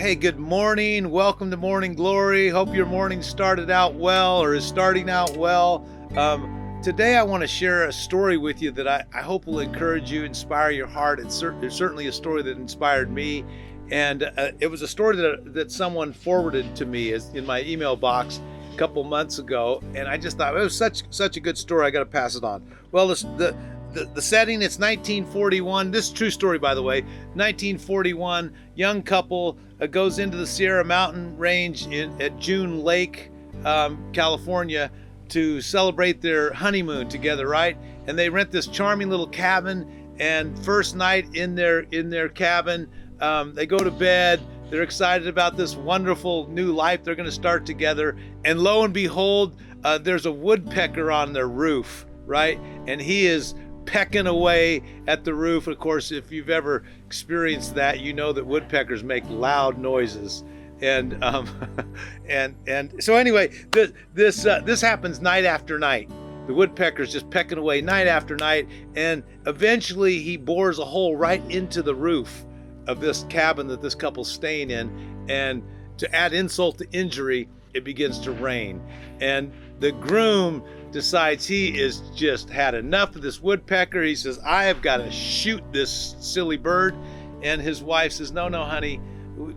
Hey, good morning. Welcome to Morning Glory. Hope your morning started out well or is starting out well. Today, I want to share a story with you that I hope will encourage you, inspire your heart. It's certainly a story that inspired me. And it was a story that someone forwarded to me in my email box a couple months ago. And I just thought it was such a good story. I got to pass it on. Well, the setting, it's 1941. This is a true story, by the way. 1941, young couple goes into the Sierra Mountain Range at June Lake, California, to celebrate their honeymoon together, right? And they rent this charming little cabin. And first night in their cabin, they go to bed. They're excited about this wonderful new life they're going to start together. And lo and behold, there's a woodpecker on their roof, right? And he is pecking away at the roof. Of course, if you've ever experienced that, you know that woodpeckers make loud noises. And so anyway, this happens night after night. The woodpecker's just pecking away night after night, and eventually he bores a hole right into the roof of this cabin that this couple's staying in. And to add insult to injury, it begins to rain. And the groom decides he is just had enough of this woodpecker. He says, I have got to shoot this silly bird. And his wife says, no, honey,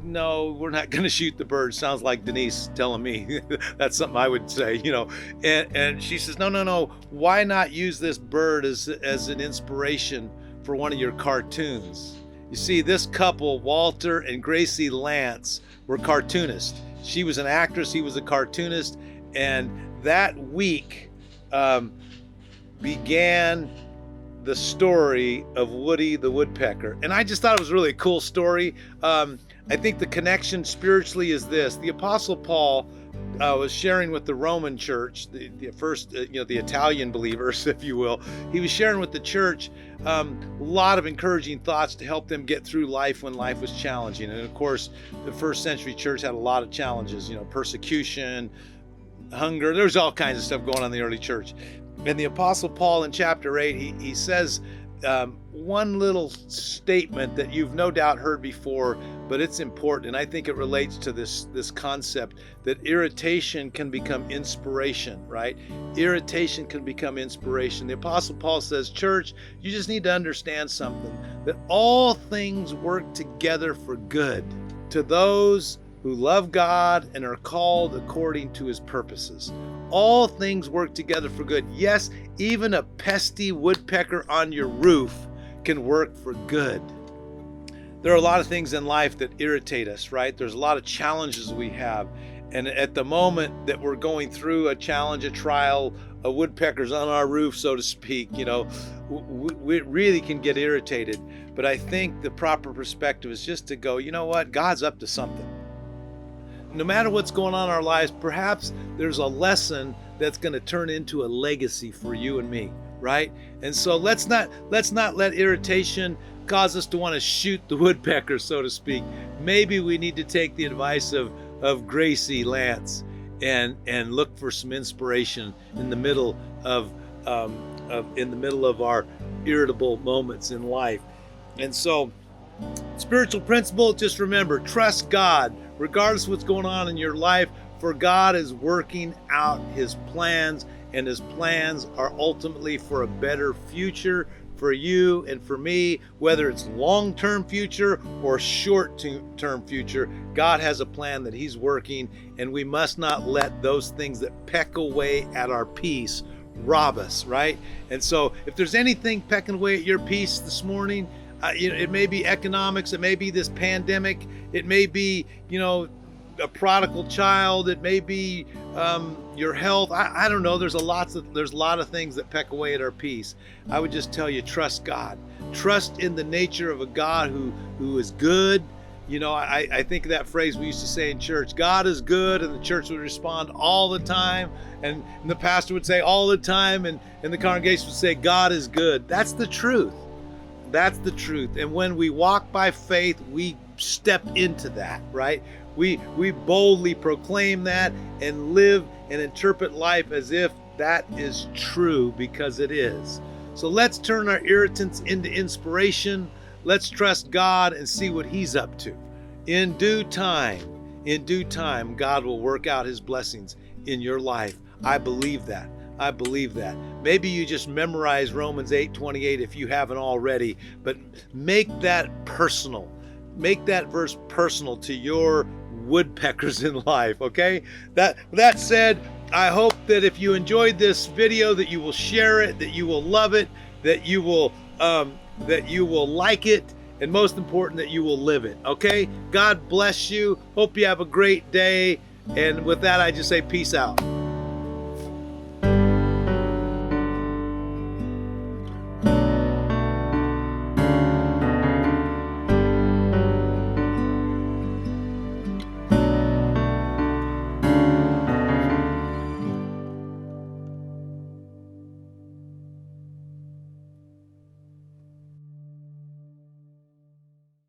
no, we're not going to shoot the bird. Sounds like Denise telling me that's something I would say, And she says, no, why not use this bird as an inspiration for one of your cartoons? You see, this couple, Walter and Gracie Lance, were cartoonists. She was an actress, he was a cartoonist, and that week began the story of Woody the Woodpecker. And I just thought it was really a cool story. I think the connection spiritually is this. The Apostle Paul was sharing with the Roman church, the first, the Italian believers, if you will. He was sharing with the church a lot of encouraging thoughts to help them get through life when life was challenging. And of course, the first century church had a lot of challenges, persecution, hunger. There's all kinds of stuff going on in the early church. And the Apostle Paul in chapter 8, he says one little statement that you've no doubt heard before, but it's important, and I think it relates to this concept that irritation can become inspiration, right? Irritation can become inspiration. The Apostle Paul says, church, you just need to understand something, that all things work together for good to those who love God and are called according to his purposes. All things work together for good. Yes, even a pesky woodpecker on your roof can work for good. There are a lot of things in life that irritate us, right? There's a lot of challenges we have. And at the moment that we're going through a challenge, a trial, a woodpecker's on our roof, so to speak, we really can get irritated. But I think the proper perspective is just to go, you know what? God's up to something. No matter what's going on in our lives, perhaps there's a lesson that's going to turn into a legacy for you and me, right? And so let's not let irritation cause us to want to shoot the woodpecker, so to speak.Maybe we need to take the advice of Gracie Lance and look for some inspiration in the middle of our irritable moments in life. And so, spiritual principle, just remember, trust God. Regardless of what's going on in your life, for God is working out his plans, and his plans are ultimately for a better future for you and for me. Whether it's long-term future or short-term future, God has a plan that he's working, and we must not let those things that peck away at our peace rob us, right? And so if there's anything pecking away at your peace this morning, it may be economics, it may be this pandemic, it may be, a prodigal child, it may be your health. I don't know. There's a lot of things that peck away at our peace. I would just tell you, trust God. Trust in the nature of a God who is good. I think of that phrase we used to say in church, God is good, and the church would respond all the time, and the pastor would say all the time, and the congregation would say, God is good. That's the truth. That's the truth. And when we walk by faith, we step into that, right? We boldly proclaim that and live and interpret life as if that is true, because it is. So let's turn our irritants into inspiration. Let's trust God and see what he's up to. In due time, God will work out his blessings in your life. I believe that. I believe that. Maybe you just memorize Romans 8:28 if you haven't already, but make that personal. Make that verse personal to your woodpeckers in life, okay? That said, I hope that if you enjoyed this video that you will share it, that you will love it, that you will like it, and most important, that you will live it, okay? God bless you. Hope you have a great day. And with that, I just say peace out.